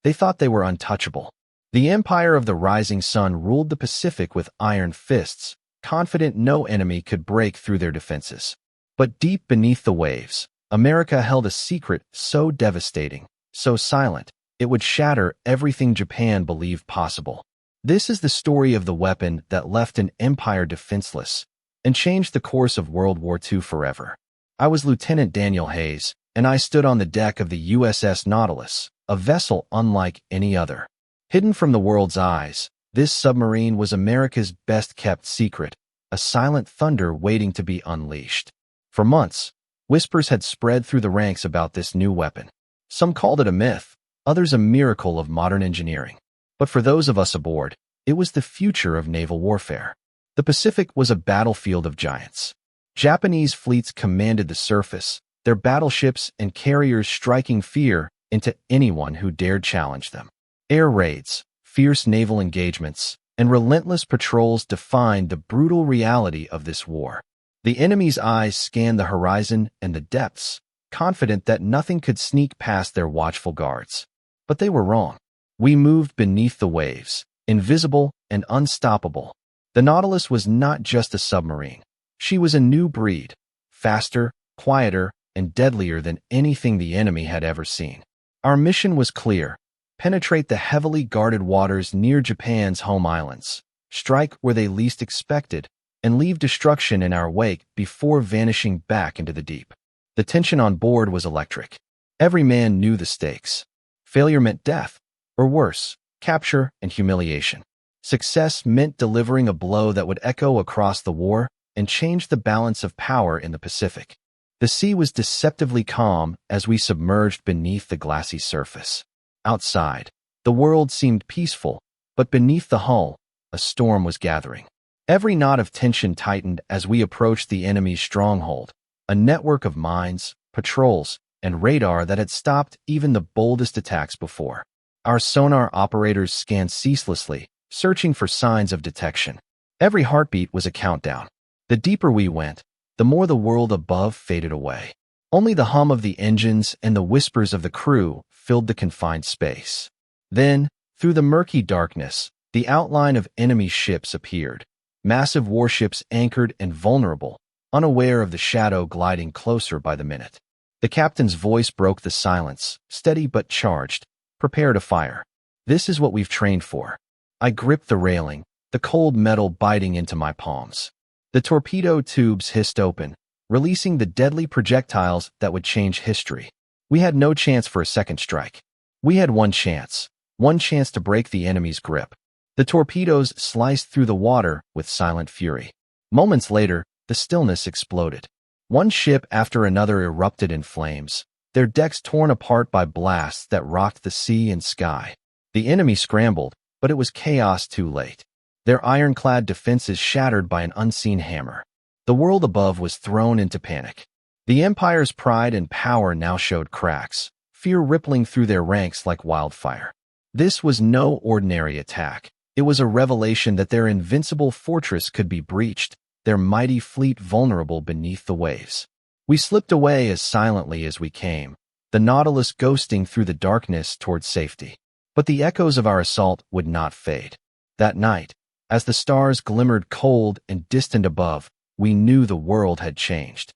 They thought they were untouchable. The Empire of the Rising Sun ruled the Pacific with iron fists, confident no enemy could break through their defenses. But deep beneath the waves, America held a secret so devastating, so silent, it would shatter everything Japan believed possible. This is the story of the weapon that left an empire defenseless and changed the course of World War II forever. I was Lieutenant Daniel Hayes, and I stood on the deck of the USS Nautilus, a vessel unlike any other. Hidden from the world's eyes, this submarine was America's best-kept secret, a silent thunder waiting to be unleashed. For months, whispers had spread through the ranks about this new weapon. Some called it a myth, others a miracle of modern engineering. But for those of us aboard, it was the future of naval warfare. The Pacific was a battlefield of giants. Japanese fleets commanded the surface, their battleships and carriers striking fear into anyone who dared challenge them. Air raids, fierce naval engagements, and relentless patrols defined the brutal reality of this war. The enemy's eyes scanned the horizon and the depths, confident that nothing could sneak past their watchful guards. But they were wrong. We moved beneath the waves, invisible and unstoppable. The Nautilus was not just a submarine. She was a new breed, faster, quieter, and deadlier than anything the enemy had ever seen. Our mission was clear: penetrate the heavily guarded waters near Japan's home islands, strike where they least expected, and leave destruction in our wake before vanishing back into the deep. The tension on board was electric. Every man knew the stakes. Failure meant death, or worse, capture and humiliation. Success meant delivering a blow that would echo across the war and change the balance of power in the Pacific. The sea was deceptively calm as we submerged beneath the glassy surface. Outside, the world seemed peaceful, but beneath the hull, a storm was gathering. Every knot of tension tightened as we approached the enemy's stronghold, a network of mines, patrols, and radar that had stopped even the boldest attacks before. Our sonar operators scanned ceaselessly, searching for signs of detection. Every heartbeat was a countdown. The deeper we went, the more the world above faded away. Only the hum of the engines and the whispers of the crew filled the confined space. Then, through the murky darkness, the outline of enemy ships appeared. Massive warships anchored and vulnerable, unaware of the shadow gliding closer by the minute. The captain's voice broke the silence, steady but charged. Prepare to fire. This is what we've trained for. I gripped the railing, the cold metal biting into my palms. The torpedo tubes hissed open, releasing the deadly projectiles that would change history. We had no chance for a second strike. We had one chance to break the enemy's grip. The torpedoes sliced through the water with silent fury. Moments later, the stillness exploded. One ship after another erupted in flames, their decks torn apart by blasts that rocked the sea and sky. The enemy scrambled, but it was chaos too late. Their ironclad defenses shattered by an unseen hammer. The world above was thrown into panic. The Empire's pride and power now showed cracks, fear rippling through their ranks like wildfire. This was no ordinary attack. It was a revelation that their invincible fortress could be breached, their mighty fleet vulnerable beneath the waves. We slipped away as silently as we came, the Nautilus ghosting through the darkness toward safety. But the echoes of our assault would not fade. That night, as the stars glimmered cold and distant above, we knew the world had changed.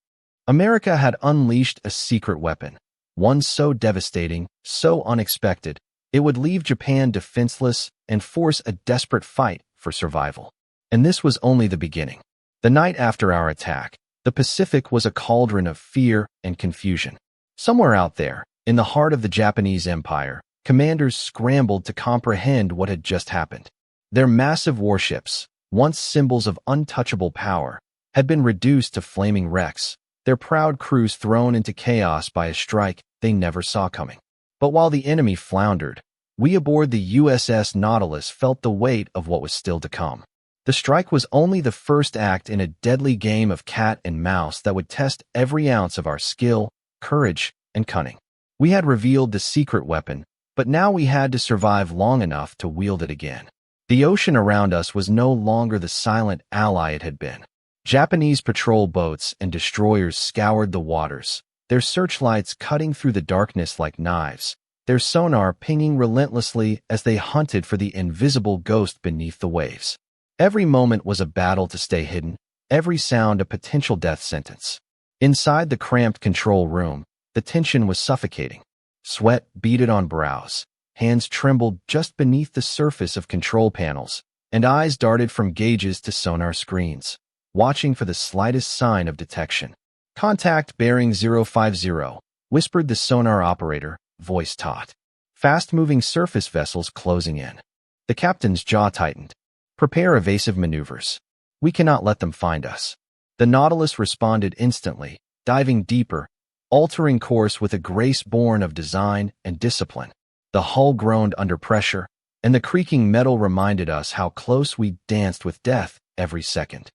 America had unleashed a secret weapon, one so devastating, so unexpected, it would leave Japan defenseless and force a desperate fight for survival. And this was only the beginning. The night after our attack, the Pacific was a cauldron of fear and confusion. Somewhere out there, in the heart of the Japanese Empire, commanders scrambled to comprehend what had just happened. Their massive warships, once symbols of untouchable power, had been reduced to flaming wrecks, their proud crews thrown into chaos by a strike they never saw coming. But while the enemy floundered, we aboard the USS Nautilus felt the weight of what was still to come. The strike was only the first act in a deadly game of cat and mouse that would test every ounce of our skill, courage, and cunning. We had revealed the secret weapon, but now we had to survive long enough to wield it again. The ocean around us was no longer the silent ally it had been. Japanese patrol boats and destroyers scoured the waters, their searchlights cutting through the darkness like knives, their sonar pinging relentlessly as they hunted for the invisible ghost beneath the waves. Every moment was a battle to stay hidden, every sound a potential death sentence. Inside the cramped control room, the tension was suffocating. Sweat beaded on brows, hands trembled just beneath the surface of control panels, and eyes darted from gauges to sonar screens, watching for the slightest sign of detection. "Contact bearing 050, whispered the sonar operator, voice taut. Fast-moving surface vessels closing in. The captain's jaw tightened. "Prepare evasive maneuvers. We cannot let them find us." The Nautilus responded instantly, diving deeper, altering course with a grace born of design and discipline. The hull groaned under pressure, and the creaking metal reminded us how close we danced with death every second.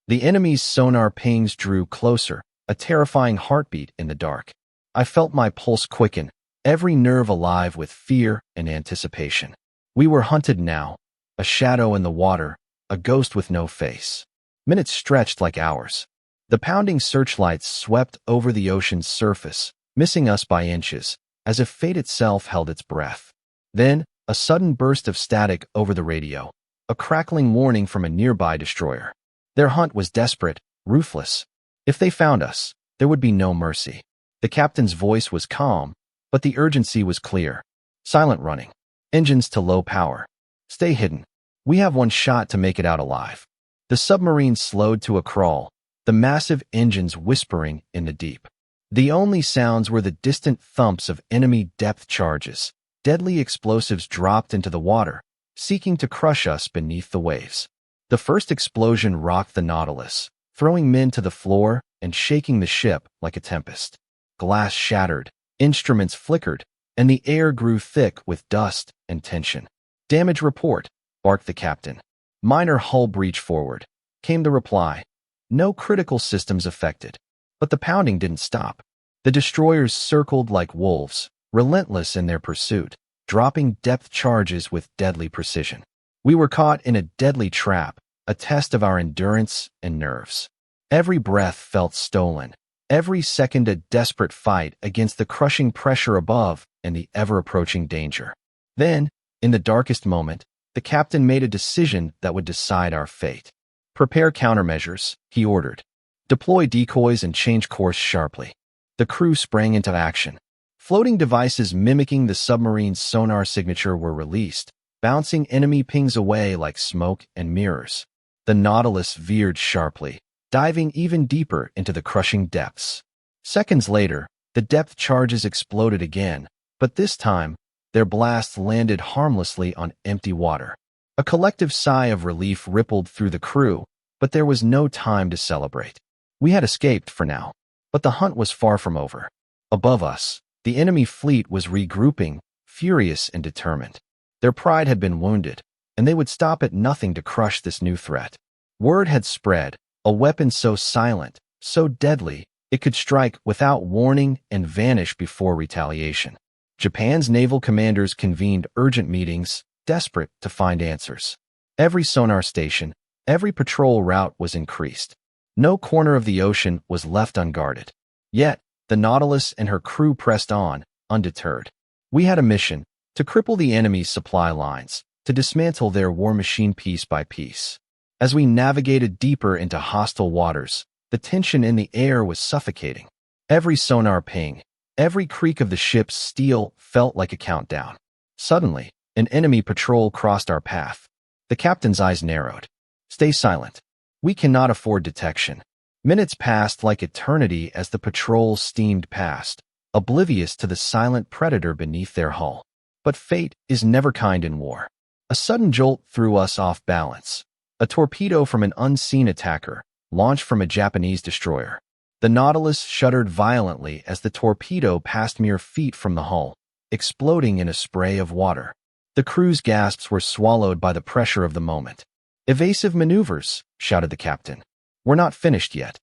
The enemy's sonar pings drew closer, a terrifying heartbeat in the dark. I felt my pulse quicken, every nerve alive with fear and anticipation. We were hunted now, a shadow in the water, a ghost with no face. Minutes stretched like hours. The pounding searchlights swept over the ocean's surface, missing us by inches, as if fate itself held its breath. Then, a sudden burst of static over the radio, a crackling warning from a nearby destroyer. Their hunt was desperate, ruthless. If they found us, there would be no mercy. The captain's voice was calm, but the urgency was clear. Silent running. Engines to low power. Stay hidden. We have one shot to make it out alive. The submarine slowed to a crawl, the massive engines whispering in the deep. The only sounds were the distant thumps of enemy depth charges. Deadly explosives dropped into the water, seeking to crush us beneath the waves. The first explosion rocked the Nautilus, throwing men to the floor and shaking the ship like a tempest. Glass shattered, instruments flickered, and the air grew thick with dust and tension. "Damage report," barked the captain. "Minor hull breach forward," came the reply. No critical systems affected. But the pounding didn't stop. The destroyers circled like wolves, relentless in their pursuit, dropping depth charges with deadly precision. We were caught in a deadly trap, a test of our endurance and nerves. Every breath felt stolen, every second a desperate fight against the crushing pressure above and the ever-approaching danger. Then, in the darkest moment, the captain made a decision that would decide our fate. "Prepare countermeasures," he ordered. "Deploy decoys and change course sharply." The crew sprang into action. Floating devices mimicking the submarine's sonar signature were released, bouncing enemy pings away like smoke and mirrors. The Nautilus veered sharply, diving even deeper into the crushing depths. Seconds later, the depth charges exploded again, but this time, their blasts landed harmlessly on empty water. A collective sigh of relief rippled through the crew, but there was no time to celebrate. We had escaped for now, but the hunt was far from over. Above us, the enemy fleet was regrouping, furious and determined. Their pride had been wounded, and they would stop at nothing to crush this new threat. Word had spread, a weapon so silent, so deadly, it could strike without warning and vanish before retaliation. Japan's naval commanders convened urgent meetings, desperate to find answers. Every sonar station, every patrol route was increased. No corner of the ocean was left unguarded. Yet, the Nautilus and her crew pressed on, undeterred. We had a mission, to cripple the enemy's supply lines, to dismantle their war machine piece by piece. As we navigated deeper into hostile waters, the tension in the air was suffocating. Every sonar ping, every creak of the ship's steel felt like a countdown. Suddenly, an enemy patrol crossed our path. The captain's eyes narrowed. "Stay silent. We cannot afford detection." Minutes passed like eternity as the patrol steamed past, oblivious to the silent predator beneath their hull. But fate is never kind in war. A sudden jolt threw us off balance. A torpedo from an unseen attacker, launched from a Japanese destroyer. The Nautilus shuddered violently as the torpedo passed mere feet from the hull, exploding in a spray of water. The crew's gasps were swallowed by the pressure of the moment. "Evasive maneuvers," shouted the captain. "We're not finished yet."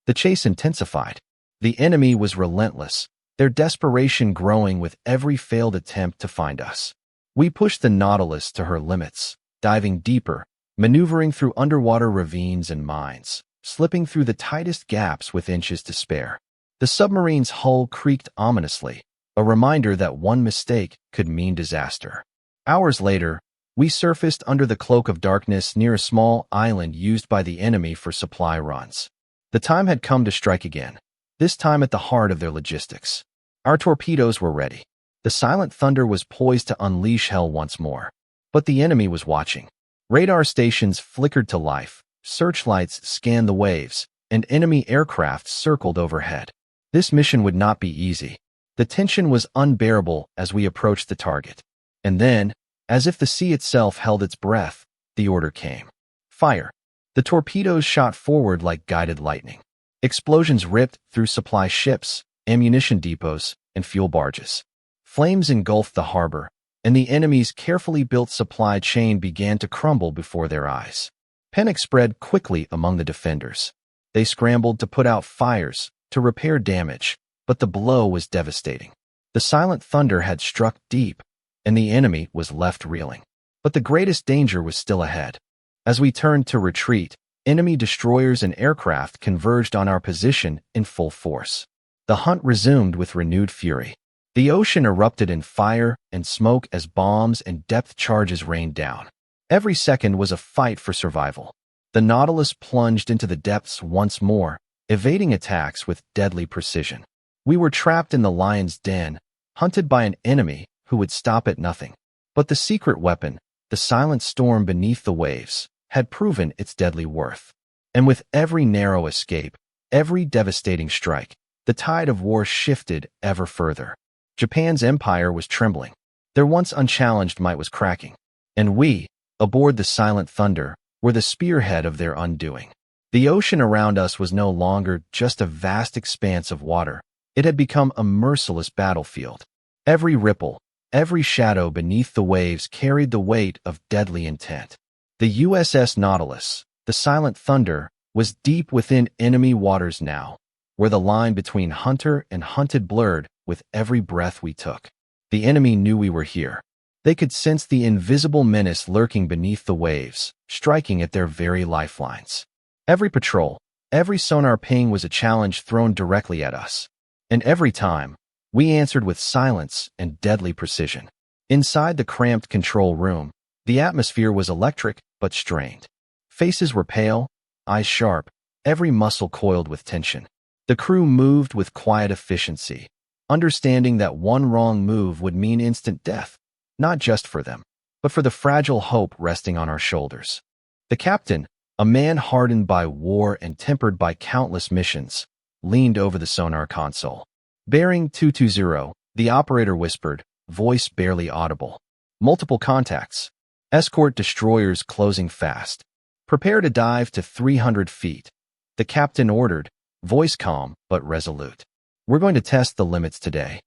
The chase intensified. The enemy was relentless, their desperation growing with every failed attempt to find us. We pushed the Nautilus to her limits, diving deeper, maneuvering through underwater ravines and mines, slipping through the tightest gaps with inches to spare. The submarine's hull creaked ominously, a reminder that one mistake could mean disaster. Hours later, we surfaced under the cloak of darkness near a small island used by the enemy for supply runs. The time had come to strike again, this time at the heart of their logistics. Our torpedoes were ready. The silent thunder was poised to unleash hell once more. But the enemy was watching. Radar stations flickered to life, searchlights scanned the waves, and enemy aircraft circled overhead. This mission would not be easy. The tension was unbearable as we approached the target. And then, as if the sea itself held its breath, the order came. Fire. The torpedoes shot forward like guided lightning. Explosions ripped through supply ships, ammunition depots, and fuel barges. Flames engulfed the harbor, and the enemy's carefully built supply chain began to crumble before their eyes. Panic spread quickly among the defenders. They scrambled to put out fires, to repair damage, but the blow was devastating. The silent thunder had struck deep, and the enemy was left reeling. But the greatest danger was still ahead. As we turned to retreat, enemy destroyers and aircraft converged on our position in full force. The hunt resumed with renewed fury. The ocean erupted in fire and smoke as bombs and depth charges rained down. Every second was a fight for survival. The Nautilus plunged into the depths once more, evading attacks with deadly precision. We were trapped in the lion's den, hunted by an enemy who would stop at nothing. But the secret weapon, the silent storm beneath the waves, had proven its deadly worth. And with every narrow escape, every devastating strike, the tide of war shifted ever further. Japan's empire was trembling. Their once unchallenged might was cracking. And we, aboard the silent thunder, were the spearhead of their undoing. The ocean around us was no longer just a vast expanse of water. It had become a merciless battlefield. Every ripple, every shadow beneath the waves carried the weight of deadly intent. The USS Nautilus, the silent thunder, was deep within enemy waters now, where the line between hunter and hunted blurred with every breath we took. The enemy knew we were here. They could sense the invisible menace lurking beneath the waves, striking at their very lifelines. Every patrol, every sonar ping was a challenge thrown directly at us. And every time, we answered with silence and deadly precision. Inside the cramped control room, the atmosphere was electric but strained. Faces were pale, eyes sharp, every muscle coiled with tension. The crew moved with quiet efficiency, understanding that one wrong move would mean instant death, not just for them, but for the fragile hope resting on our shoulders. The captain, a man hardened by war and tempered by countless missions, leaned over the sonar console. Bearing 220, the operator whispered, voice barely audible. Multiple contacts. Escort destroyers closing fast. Prepare to dive to 300 feet. The captain ordered, voice calm but resolute. We're going to test the limits today.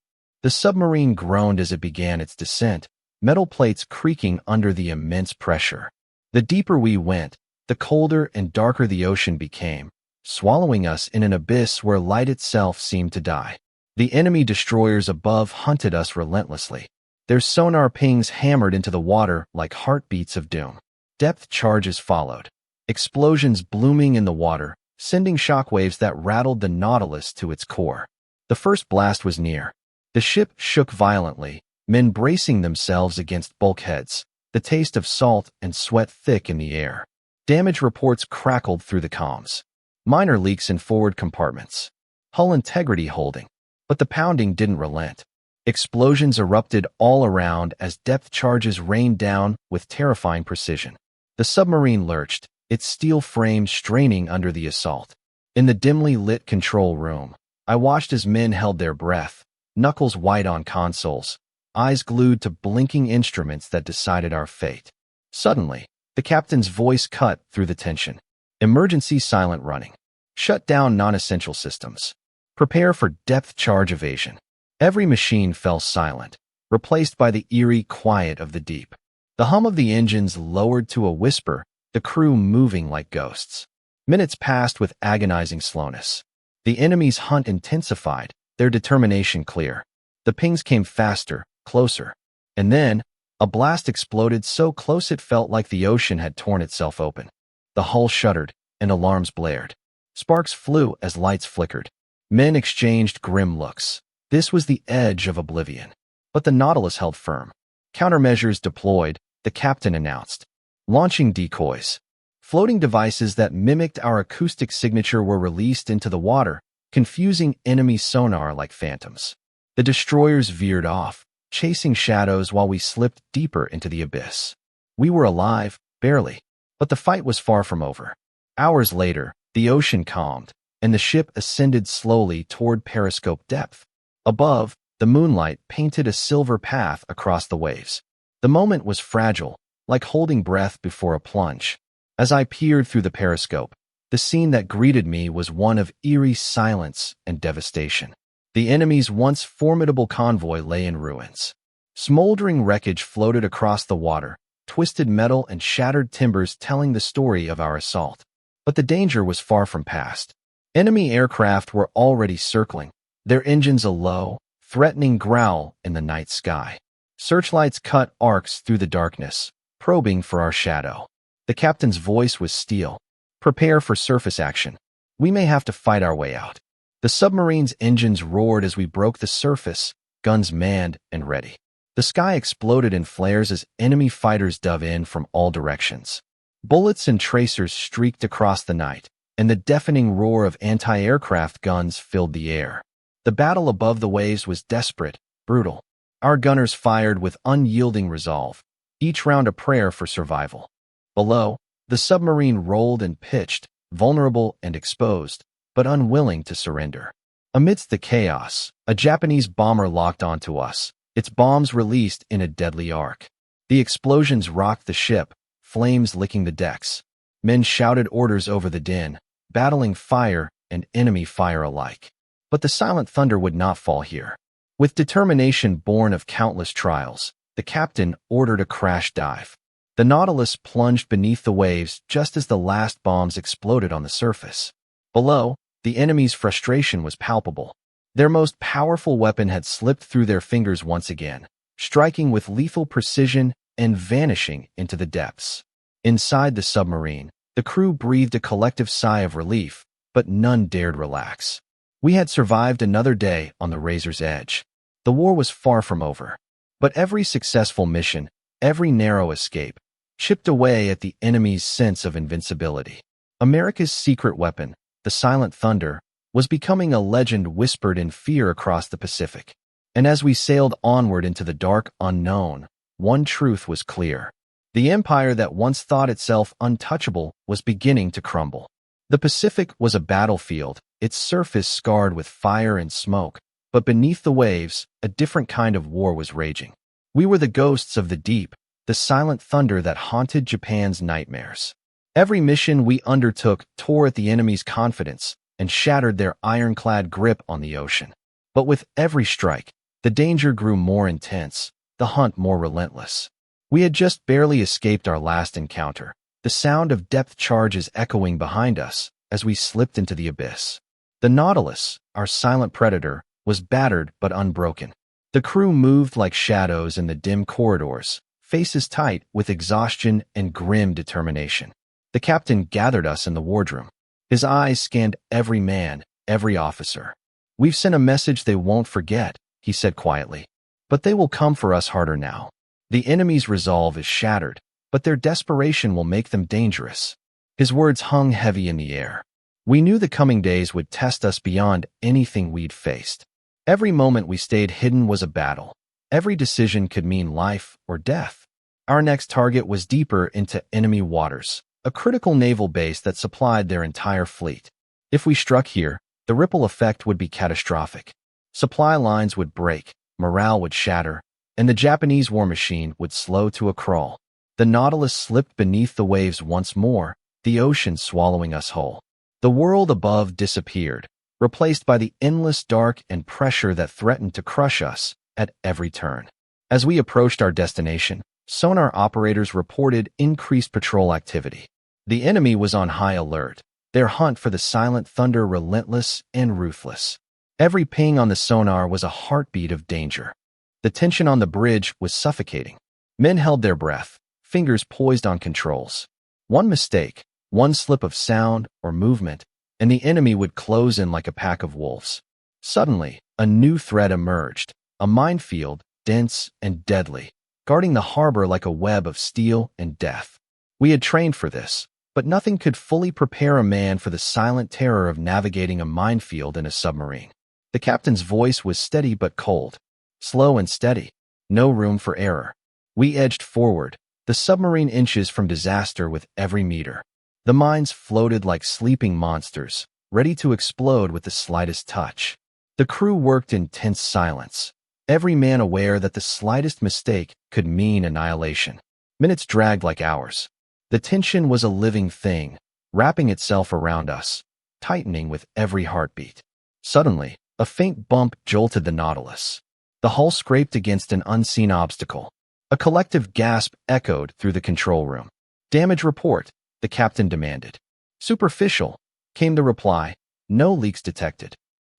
The submarine groaned as it began its descent, metal plates creaking under the immense pressure. The deeper we went, the colder and darker the ocean became, swallowing us in an abyss where light itself seemed to die. The enemy destroyers above hunted us relentlessly. Their sonar pings hammered into the water like heartbeats of doom. Depth charges followed, explosions blooming in the water, sending shockwaves that rattled the Nautilus to its core. The first blast was near. The ship shook violently, men bracing themselves against bulkheads, the taste of salt and sweat thick in the air. Damage reports crackled through the comms. Minor leaks in forward compartments. Hull integrity holding. But the pounding didn't relent. Explosions erupted all around as depth charges rained down with terrifying precision. The submarine lurched, its steel frame straining under the assault. In the dimly lit control room, I watched as men held their breath, knuckles white on consoles, eyes glued to blinking instruments that decided our fate. Suddenly, the captain's voice cut through the tension. Emergency silent running. Shut down non-essential systems. Prepare for depth charge evasion. Every machine fell silent, replaced by the eerie quiet of the deep. The hum of the engines lowered to a whisper, the crew moving like ghosts. Minutes passed with agonizing slowness. The enemy's hunt intensified, their determination clear. The pings came faster, closer. And then, a blast exploded so close it felt like the ocean had torn itself open. The hull shuddered, and alarms blared. Sparks flew as lights flickered. Men exchanged grim looks. This was the edge of oblivion. But the Nautilus held firm. Countermeasures deployed, the captain announced. Launching decoys. Floating devices that mimicked our acoustic signature were released into the water, confusing enemy sonar like phantoms. The destroyers veered off, chasing shadows while we slipped deeper into the abyss. We were alive, barely, but the fight was far from over. Hours later, the ocean calmed, and the ship ascended slowly toward periscope depth. Above, the moonlight painted a silver path across the waves. The moment was fragile, like holding breath before a plunge. As I peered through the periscope, the scene that greeted me was one of eerie silence and devastation. The enemy's once formidable convoy lay in ruins. Smoldering wreckage floated across the water, twisted metal and shattered timbers telling the story of our assault. But the danger was far from past. Enemy aircraft were already circling, their engines a low, threatening growl in the night sky. Searchlights cut arcs through the darkness, probing for our shadow. The captain's voice was steel. Prepare for surface action. We may have to fight our way out. The submarine's engines roared as we broke the surface, guns manned and ready. The sky exploded in flares as enemy fighters dove in from all directions. Bullets and tracers streaked across the night, and the deafening roar of anti-aircraft guns filled the air. The battle above the waves was desperate, brutal. Our gunners fired with unyielding resolve, each round a prayer for survival. Below, the submarine rolled and pitched, vulnerable and exposed, but unwilling to surrender. Amidst the chaos, a Japanese bomber locked onto us, its bombs released in a deadly arc. The explosions rocked the ship, flames licking the decks. Men shouted orders over the din, battling fire and enemy fire alike. But the silent thunder would not fall here. With determination born of countless trials, the captain ordered a crash dive. The Nautilus plunged beneath the waves just as the last bombs exploded on the surface. Below, the enemy's frustration was palpable. Their most powerful weapon had slipped through their fingers once again, striking with lethal precision and vanishing into the depths. Inside the submarine, the crew breathed a collective sigh of relief, but none dared relax. We had survived another day on the razor's edge. The war was far from over. But every successful mission, every narrow escape, chipped away at the enemy's sense of invincibility. America's secret weapon, the silent thunder, was becoming a legend whispered in fear across the Pacific. And as we sailed onward into the dark unknown, one truth was clear. The empire that once thought itself untouchable was beginning to crumble. The Pacific was a battlefield, its surface scarred with fire and smoke, but beneath the waves, a different kind of war was raging. We were the ghosts of the deep, the silent thunder that haunted Japan's nightmares. Every mission we undertook tore at the enemy's confidence and shattered their ironclad grip on the ocean. But with every strike, the danger grew more intense, the hunt more relentless. We had just barely escaped our last encounter, the sound of depth charges echoing behind us as we slipped into the abyss. The Nautilus, our silent predator, was battered but unbroken. The crew moved like shadows in the dim corridors, faces tight with exhaustion and grim determination. The captain gathered us in the wardroom. His eyes scanned every man, every officer. "We've sent a message they won't forget," he said quietly. "But they will come for us harder now. The enemy's resolve is shattered, but their desperation will make them dangerous." His words hung heavy in the air. We knew the coming days would test us beyond anything we'd faced. Every moment we stayed hidden was a battle. Every decision could mean life or death. Our next target was deeper into enemy waters, a critical naval base that supplied their entire fleet. If we struck here, the ripple effect would be catastrophic. Supply lines would break, morale would shatter, and the Japanese war machine would slow to a crawl. The Nautilus slipped beneath the waves once more, the ocean swallowing us whole. The world above disappeared, replaced by the endless dark and pressure that threatened to crush us at every turn. As we approached our destination, sonar operators reported increased patrol activity. The enemy was on high alert, their hunt for the silent thunder relentless and ruthless. Every ping on the sonar was a heartbeat of danger. The tension on the bridge was suffocating. Men held their breath, fingers poised on controls. One mistake, one slip of sound or movement, and the enemy would close in like a pack of wolves. Suddenly, a new threat emerged, a minefield, dense and deadly, guarding the harbor like a web of steel and death. We had trained for this, but nothing could fully prepare a man for the silent terror of navigating a minefield in a submarine. The captain's voice was steady but cold, slow and steady, no room for error. We edged forward, the submarine inches from disaster with every meter. The mines floated like sleeping monsters, ready to explode with the slightest touch. The crew worked in tense silence, every man aware that the slightest mistake could mean annihilation. Minutes dragged like hours. The tension was a living thing, wrapping itself around us, tightening with every heartbeat. Suddenly, a faint bump jolted the Nautilus. The hull scraped against an unseen obstacle. A collective gasp echoed through the control room. "Damage report," the captain demanded. "Superficial," came the reply. "No leaks detected."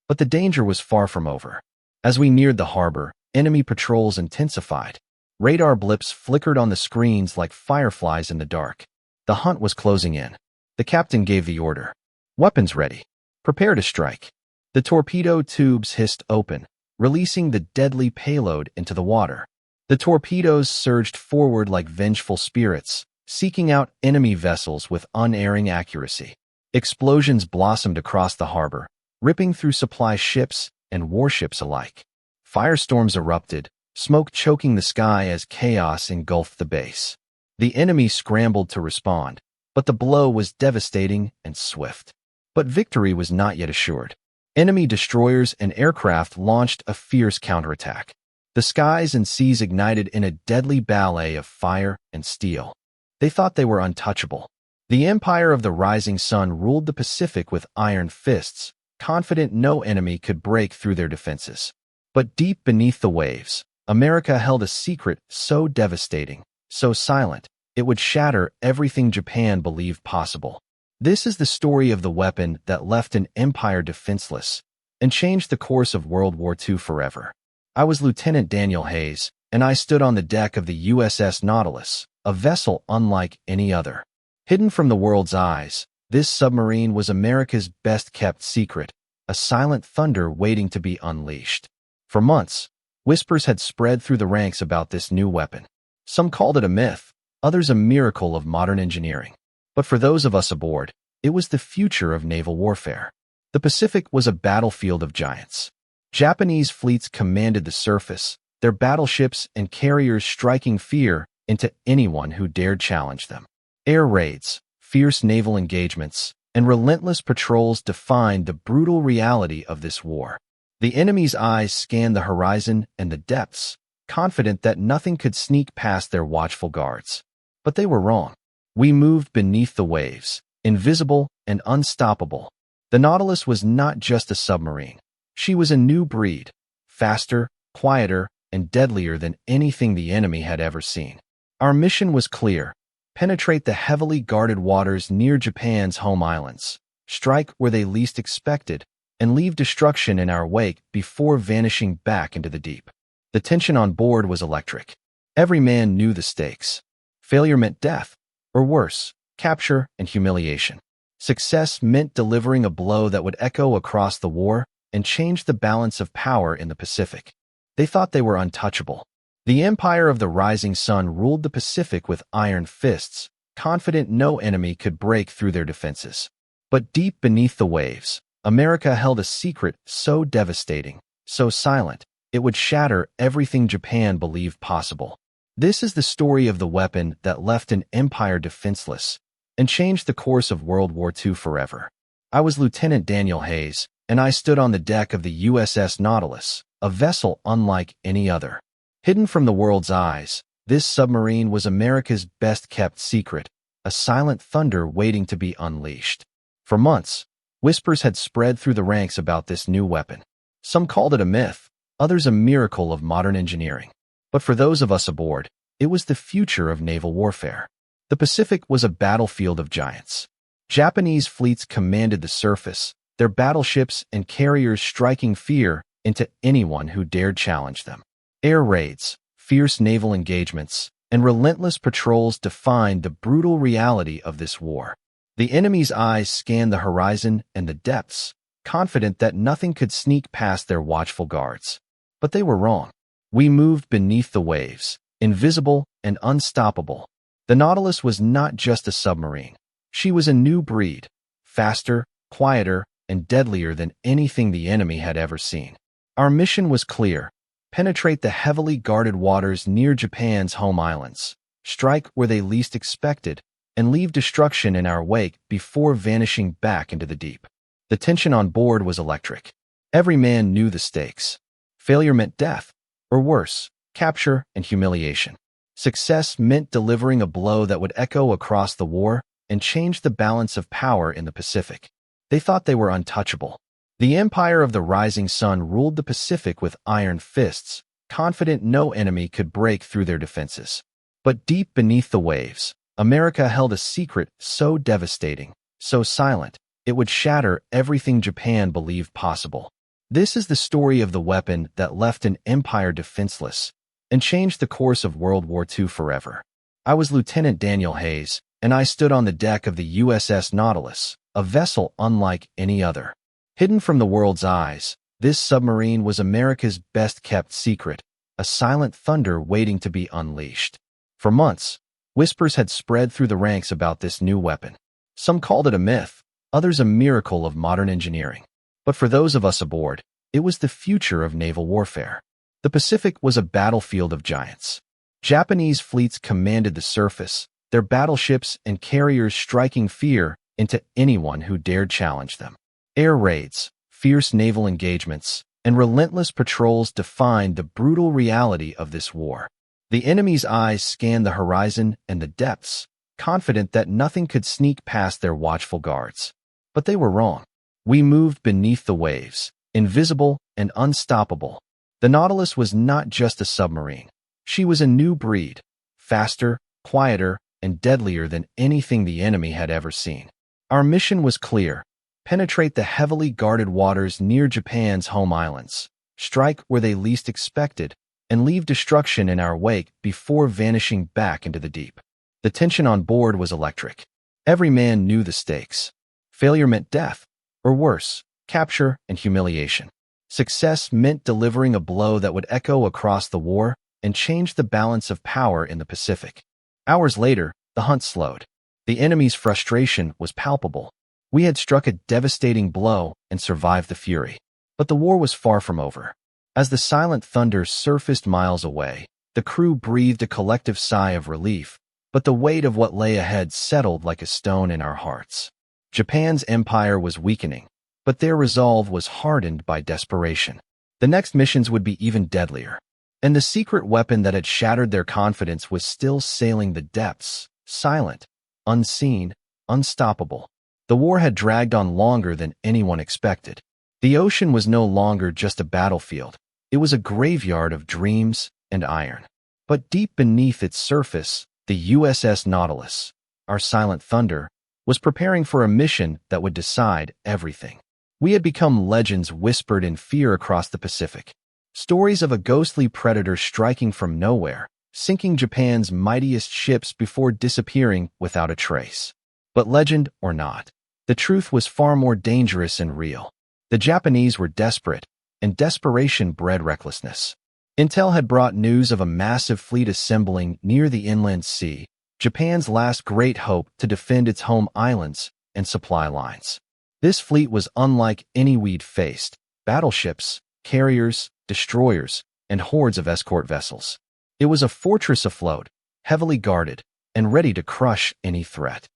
But the danger was far from over. As we neared the harbor, enemy patrols intensified. Radar blips flickered on the screens like fireflies in the dark. The hunt was closing in. The captain gave the order. "Weapons ready. Prepare to strike." The torpedo tubes hissed open, releasing the deadly payload into the water. The torpedoes surged forward like vengeful spirits, seeking out enemy vessels with unerring accuracy. Explosions blossomed across the harbor, ripping through supply ships and warships alike. Firestorms erupted, smoke choking the sky as chaos engulfed the base. The enemy scrambled to respond, but the blow was devastating and swift. But victory was not yet assured. Enemy destroyers and aircraft launched a fierce counterattack. The skies and seas ignited in a deadly ballet of fire and steel. They thought they were untouchable. The empire of the rising sun ruled the Pacific with iron fists, confident no enemy could break through their defenses. But deep beneath the waves, America held a secret so devastating, so silent, it would shatter everything Japan believed possible. This is the story of the weapon that left an empire defenseless and changed the course of World War II forever. I was Lieutenant Daniel Hayes, and I stood on the deck of the USS Nautilus, a vessel unlike any other. Hidden from the world's eyes, this submarine was America's best-kept secret, a silent thunder waiting to be unleashed. For months, whispers had spread through the ranks about this new weapon. Some called it a myth, others a miracle of modern engineering. But for those of us aboard, it was the future of naval warfare. The Pacific was a battlefield of giants. Japanese fleets commanded the surface, their battleships and carriers striking fear into anyone who dared challenge them. Air raids, fierce naval engagements, and relentless patrols defined the brutal reality of this war. The enemy's eyes scanned the horizon and the depths, confident that nothing could sneak past their watchful guards. But they were wrong. We moved beneath the waves, invisible and unstoppable. The Nautilus was not just a submarine. She was a new breed, faster, quieter, and deadlier than anything the enemy had ever seen. Our mission was clear: penetrate the heavily guarded waters near Japan's home islands, strike where they least expected, and leave destruction in our wake before vanishing back into the deep. The tension on board was electric. Every man knew the stakes. Failure meant death, or worse, capture and humiliation. Success meant delivering a blow that would echo across the war and change the balance of power in the Pacific. They thought they were untouchable. The empire of the rising sun ruled the Pacific with iron fists, confident no enemy could break through their defenses. But deep beneath the waves, America held a secret so devastating, so silent, it would shatter everything Japan believed possible. This is the story of the weapon that left an empire defenseless and changed the course of World War II forever. I was Lieutenant Daniel Hayes, and I stood on the deck of the USS Nautilus, a vessel unlike any other. Hidden from the world's eyes, this submarine was America's best-kept secret, a silent thunder waiting to be unleashed. For months, whispers had spread through the ranks about this new weapon. Some called it a myth, others a miracle of modern engineering. But for those of us aboard, it was the future of naval warfare. The Pacific was a battlefield of giants. Japanese fleets commanded the surface, their battleships and carriers striking fear into anyone who dared challenge them. Air raids, fierce naval engagements, and relentless patrols defined the brutal reality of this war. The enemy's eyes scanned the horizon and the depths, confident that nothing could sneak past their watchful guards. But they were wrong. We moved beneath the waves, invisible and unstoppable. The Nautilus was not just a submarine. She was a new breed, faster, quieter, and deadlier than anything the enemy had ever seen. Our mission was clear: penetrate the heavily guarded waters near Japan's home islands, strike where they least expected, and leave destruction in our wake before vanishing back into the deep. The tension on board was electric. Every man knew the stakes. Failure meant death, or worse, capture and humiliation. Success meant delivering a blow that would echo across the war and change the balance of power in the Pacific. They thought they were untouchable. The empire of the rising sun ruled the Pacific with iron fists, confident no enemy could break through their defenses. But deep beneath the waves, America held a secret so devastating, so silent, it would shatter everything Japan believed possible. This is the story of the weapon that left an empire defenseless and changed the course of World War II forever. I was Lieutenant Daniel Hayes, and I stood on the deck of the USS Nautilus, a vessel unlike any other. Hidden from the world's eyes, this submarine was America's best-kept secret, a silent thunder waiting to be unleashed. For months, whispers had spread through the ranks about this new weapon. Some called it a myth, others a miracle of modern engineering. But for those of us aboard, it was the future of naval warfare. The Pacific was a battlefield of giants. Japanese fleets commanded the surface, their battleships and carriers striking fear into anyone who dared challenge them. Air raids, fierce naval engagements, and relentless patrols defined the brutal reality of this war. The enemy's eyes scanned the horizon and the depths, confident that nothing could sneak past their watchful guards. But they were wrong. We moved beneath the waves, invisible and unstoppable. The Nautilus was not just a submarine. She was a new breed, faster, quieter, and deadlier than anything the enemy had ever seen. Our mission was clear: penetrate the heavily guarded waters near Japan's home islands, strike where they least expected, and leave destruction in our wake before vanishing back into the deep. The tension on board was electric. Every man knew the stakes. Failure meant death, or worse, capture and humiliation. Success meant delivering a blow that would echo across the war and change the balance of power in the Pacific. Hours later, the hunt slowed. The enemy's frustration was palpable. We had struck a devastating blow and survived the fury. But the war was far from over. As the silent thunder surfaced miles away, the crew breathed a collective sigh of relief, but the weight of what lay ahead settled like a stone in our hearts. Japan's empire was weakening, but their resolve was hardened by desperation. The next missions would be even deadlier. And the secret weapon that had shattered their confidence was still sailing the depths, silent, unseen, unstoppable. The war had dragged on longer than anyone expected. The ocean was no longer just a battlefield. It was a graveyard of dreams and iron. But deep beneath its surface, the USS Nautilus, our silent thunder, was preparing for a mission that would decide everything. We had become legends whispered in fear across the Pacific. Stories of a ghostly predator striking from nowhere, sinking Japan's mightiest ships before disappearing without a trace. But legend or not, the truth was far more dangerous and real. The Japanese were desperate, and desperation bred recklessness. Intel had brought news of a massive fleet assembling near the inland sea, Japan's last great hope to defend its home islands and supply lines. This fleet was unlike any we'd faced: battleships, carriers, destroyers, and hordes of escort vessels. It was a fortress afloat, heavily guarded, and ready to crush any threat.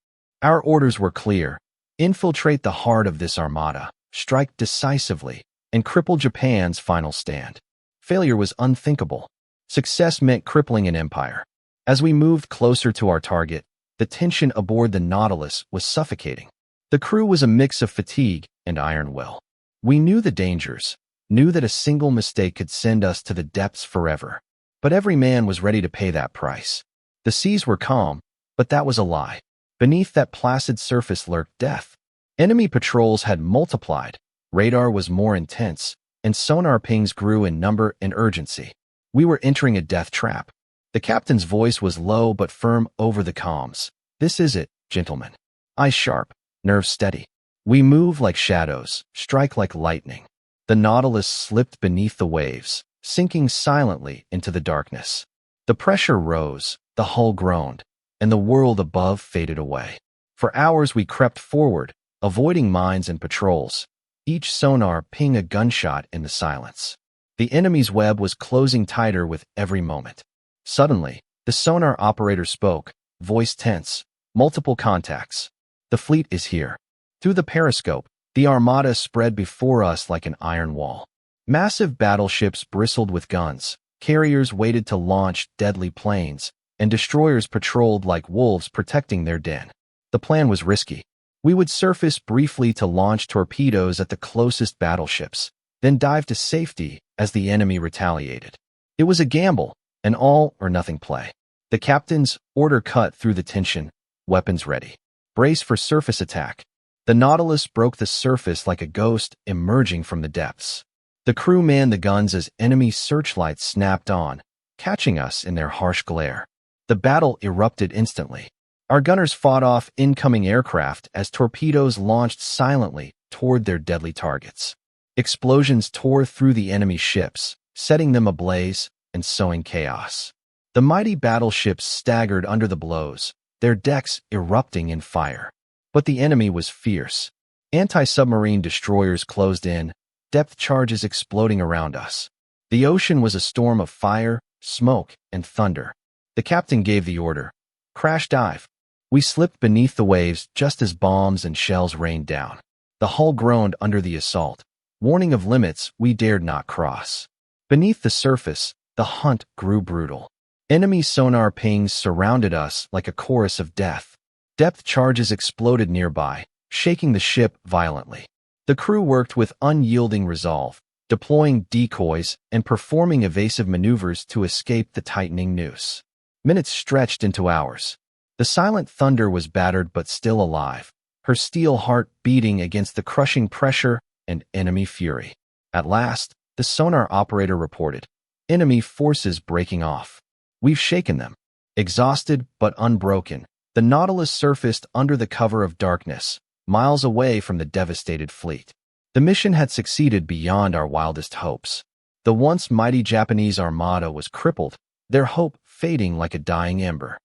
Our orders were clear: infiltrate the heart of this armada, strike decisively, and cripple Japan's final stand. Failure was unthinkable. Success meant crippling an empire. As we moved closer to our target, the tension aboard the Nautilus was suffocating. The crew was a mix of fatigue and iron will. We knew the dangers, knew that a single mistake could send us to the depths forever. But every man was ready to pay that price. The seas were calm, but that was a lie. Beneath that placid surface lurked death. Enemy patrols had multiplied, radar was more intense, and sonar pings grew in number and urgency. We were entering a death trap. The captain's voice was low but firm over the comms. "This is it, gentlemen." Eyes sharp, nerves steady. We move like shadows, strike like lightning. The Nautilus slipped beneath the waves, sinking silently into the darkness. The pressure rose, the hull groaned, and the world above faded away. For hours we crept forward, avoiding mines and patrols, each sonar ping a gunshot in the silence. The enemy's web was closing tighter with every moment. Suddenly, the sonar operator spoke, voice tense, multiple contacts. The fleet is here. Through the periscope, the armada spread before us like an iron wall. Massive battleships bristled with guns, carriers waited to launch deadly planes, and destroyers patrolled like wolves protecting their den. The plan was risky. We would surface briefly to launch torpedoes at the closest battleships, then dive to safety as the enemy retaliated. It was a gamble, an all-or-nothing play. The captain's order cut through the tension, weapons ready. Brace for surface attack. The Nautilus broke the surface like a ghost emerging from the depths. The crew manned the guns as enemy searchlights snapped on, catching us in their harsh glare. The battle erupted instantly. Our gunners fought off incoming aircraft as torpedoes launched silently toward their deadly targets. Explosions tore through the enemy ships, setting them ablaze and sowing chaos. The mighty battleships staggered under the blows, their decks erupting in fire. But the enemy was fierce. Anti-submarine destroyers closed in, depth charges exploding around us. The ocean was a storm of fire, smoke, and thunder. The captain gave the order, crash dive. We slipped beneath the waves just as bombs and shells rained down. The hull groaned under the assault, warning of limits we dared not cross. Beneath the surface, the hunt grew brutal. Enemy sonar pings surrounded us like a chorus of death. Depth charges exploded nearby, shaking the ship violently. The crew worked with unyielding resolve, deploying decoys and performing evasive maneuvers to escape the tightening noose. Minutes stretched into hours. The silent thunder was battered but still alive, her steel heart beating against the crushing pressure and enemy fury. At last, the sonar operator reported, enemy forces breaking off. We've shaken them. Exhausted but unbroken, the Nautilus surfaced under the cover of darkness, miles away from the devastated fleet. The mission had succeeded beyond our wildest hopes. The once mighty Japanese armada was crippled, their hope fading like a dying ember.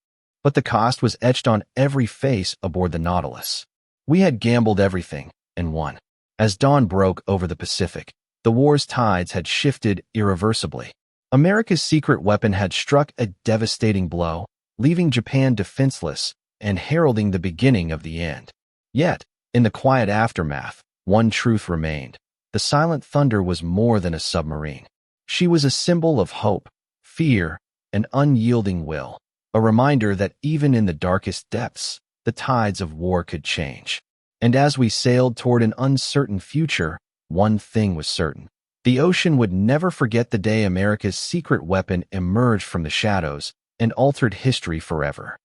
But the cost was etched on every face aboard the Nautilus. We had gambled everything, and won. As dawn broke over the Pacific, the war's tides had shifted irreversibly. America's secret weapon had struck a devastating blow, leaving Japan defenseless and heralding the beginning of the end. Yet, in the quiet aftermath, one truth remained. The silent thunder was more than a submarine. She was a symbol of hope, fear, and unyielding will. A reminder that even in the darkest depths, the tides of war could change. And as we sailed toward an uncertain future, one thing was certain. The ocean would never forget the day America's secret weapon emerged from the shadows and altered history forever.